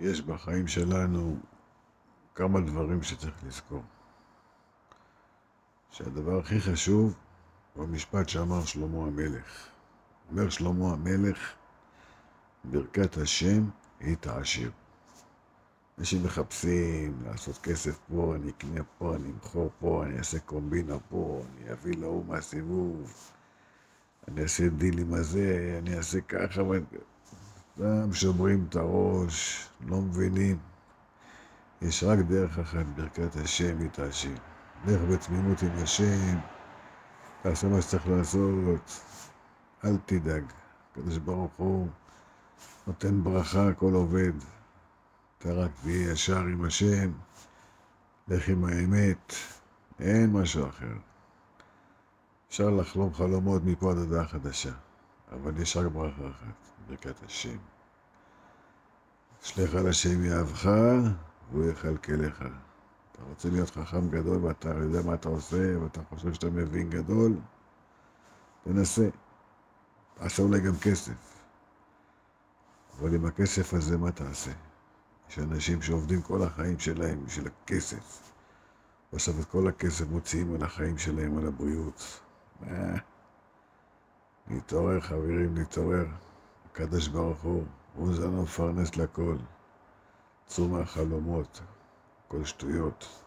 יש בחיים שלנו כמה דברים שצריך לזכור. שהדבר הכי חשוב הוא המשפט שאמר שלמה המלך. אומר שלמה המלך, ברכת השם היא תעשיר. אנשים מחפשים לעשות כסף פה, אני אקנה פה, אני אמכור פה, אני אעשה קומבינה פה, אני אביא להוא מהסיבוב, אני אעשה דיל עם הזה, אני אעשה ככה, סתם שוברים את הראש, לא מבינים. יש רק דרך אחת, ברכת השם היא תעשיר. דרך בתמימות עם השם, תעשה מה שצריך לעשות, אל תדאג. הקדוש ברוך הוא נותן ברכה, הכל עובד. אתה רק תהיה ישר עם השם, לך עם האמת, אין משהו אחר. אפשר לחלום חלומות מפה עד הודעה חדשה, אבל יש רק ברכה אחת, ברכת השם. שלך על השם יאהבך, והוא יכלכלך. אתה רוצה להיות חכם גדול ואתה יודע מה אתה עושה, ואתה חושב שאתה מבין גדול, תנסה. תעשה אולי גם כסף. אבל עם הכסף הזה מה תעשה? יש אנשים שעובדים כל החיים שלהם בשביל הכסף. בסוף את כל הכסף מוציאים על החיים שלהם, על הבריאות. נתעורר חברים, נתעורר. הקדוש ברוך הוא זה המפרנס לכל. צאו מהחלומות, כל שטויות.